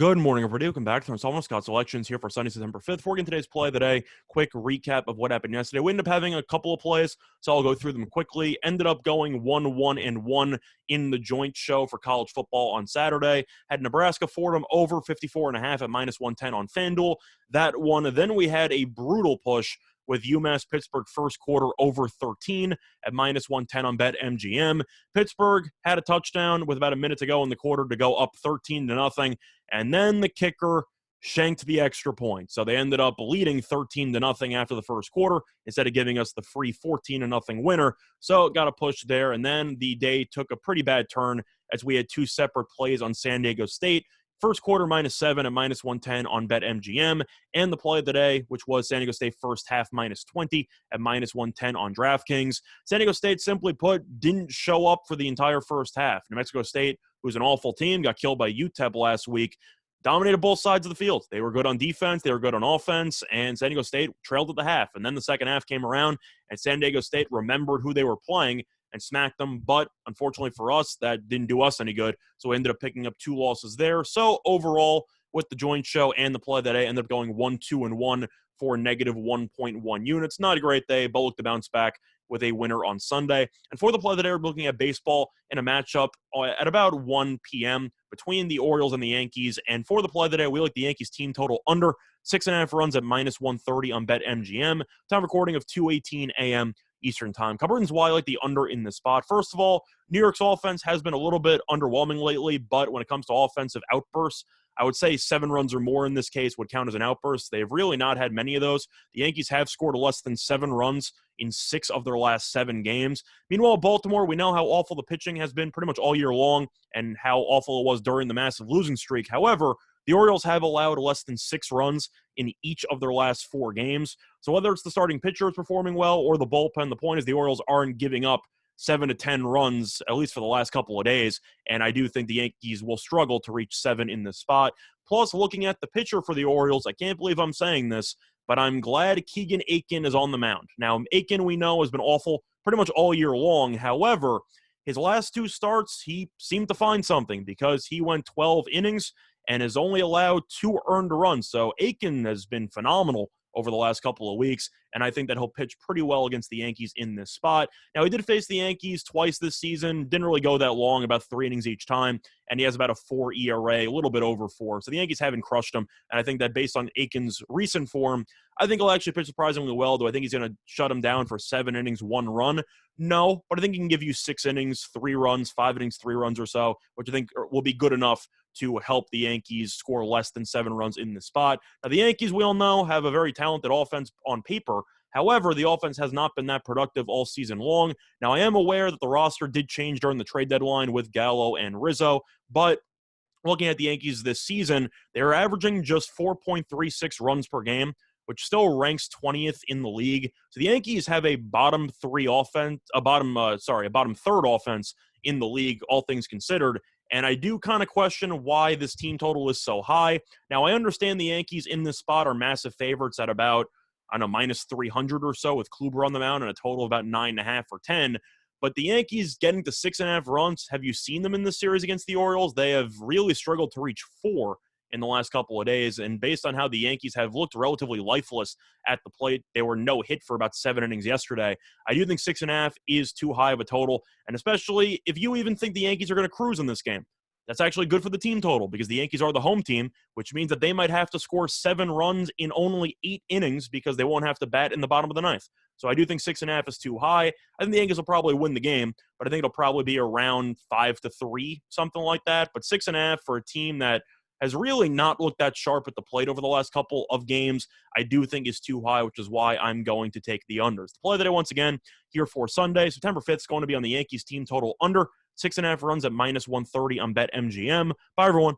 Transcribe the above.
Good morning, everybody. Welcome back to Installment Scott's Selections here for Sunday, September 5th. We're getting today's play of the day. Quick recap of what happened yesterday. We ended up having a couple of plays, so I'll go through them quickly. Ended up going 1-1-1 in the joint show for college football on Saturday. Had Nebraska Fordham over 54.5 at -110 on FanDuel. That one. Then we had a brutal push with UMass Pittsburgh first quarter over 13 at -110 on BetMGM. Pittsburgh had a touchdown with about a minute to go in the quarter to go up 13-0. And then the kicker shanked the extra point. So they ended up leading 13-0 after the first quarter instead of giving us the free 14-0 winner. So it got a push there. And then the day took a pretty bad turn as we had two separate plays on San Diego State. First quarter -7 at -110 on BetMGM, and the play of the day, which was San Diego State first half -20 at -110 on DraftKings. San Diego State, simply put, didn't show up for the entire first half. New Mexico State, who's an awful team, got killed by UTEP last week, dominated both sides of the field. They were good on defense, they were good on offense, and San Diego State trailed at the half. And then the second half came around, and San Diego State remembered who they were playing and smacked them. But unfortunately for us, that didn't do us any good. So we ended up picking up two losses there. So overall, with the joint show and the play that day, ended up going 1-2-1 for -1.1 units. Not a great day, but looked to bounce back with a winner on Sunday. And for the play that day, we're looking at baseball in a matchup at about 1 p.m. between the Orioles and the Yankees. And for the play that day, we like the Yankees team total under 6.5 runs at -130 on BetMGM. Time recording of 2:18 a.m. Eastern time. Couple reasons why I like the under in this spot. First of all, New York's offense has been a little bit underwhelming lately, but when it comes to offensive outbursts, I would say 7 runs or more in this case would count as an outburst. They've really not had many of those. The Yankees have scored less than 7 runs in 6 of their last 7 games. Meanwhile, Baltimore, we know how awful the pitching has been pretty much all year long and how awful it was during the massive losing streak. However, the Orioles have allowed less than 6 runs in each of their last 4 games. So whether it's the starting pitcher is performing well or the bullpen, the point is the Orioles aren't giving up 7 to 10 runs, at least for the last couple of days. And I do think the Yankees will struggle to reach 7 in this spot. Plus, looking at the pitcher for the Orioles, I can't believe I'm saying this, but I'm glad Keegan Aiken is on the mound. Now, Aiken, we know, has been awful pretty much all year long. However, his last 2 starts, he seemed to find something because he went 12 innings and has only allowed 2 earned runs. So Aiken has been phenomenal over the last couple of weeks, and I think that he'll pitch pretty well against the Yankees in this spot. Now, he did face the Yankees twice this season, didn't really go that long, about 3 innings each time, and he has about a 4 ERA, a little bit over 4. So the Yankees haven't crushed him, and I think that based on Aiken's recent form, I think he'll actually pitch surprisingly well. Do I think he's going to shut him down for 7 innings, 1 run? No, but I think he can give you 6 innings, 3 runs, 5 innings, 3 runs or so, which I think will be good enough to help the Yankees score less than 7 runs in the spot. Now, the Yankees, we all know, have a very talented offense on paper. However, the offense has not been that productive all season long. Now, I am aware that the roster did change during the trade deadline with Gallo and Rizzo, but looking at the Yankees this season, they're averaging just 4.36 runs per game, which still ranks 20th in the league. So the Yankees have a bottom third offense in the league, all things considered. And I do kind of question why this team total is so high. Now, I understand the Yankees in this spot are massive favorites at about, I don't know, -300 or so with Kluber on the mound and a total of about 9.5 or 10. But the Yankees getting to 6.5 runs, have you seen them in this series against the Orioles? They have really struggled to reach 4 in the last couple of days. And based on how the Yankees have looked relatively lifeless at the plate, they were no hit for about 7 innings yesterday. I do think 6.5 is too high of a total. And especially if you even think the Yankees are going to cruise in this game, that's actually good for the team total because the Yankees are the home team, which means that they might have to score 7 runs in only 8 innings because they won't have to bat in the bottom of the ninth. So I do think 6.5 is too high. I think the Yankees will probably win the game, but I think it'll probably be around 5-3, something like that. But 6.5 for a team that has really not looked that sharp at the plate over the last couple of games, I do think is too high, which is why I'm going to take the unders. The play that I once again here for Sunday, September 5th, is going to be on the Yankees team total under 6.5 runs at -130 on BetMGM. Bye, everyone.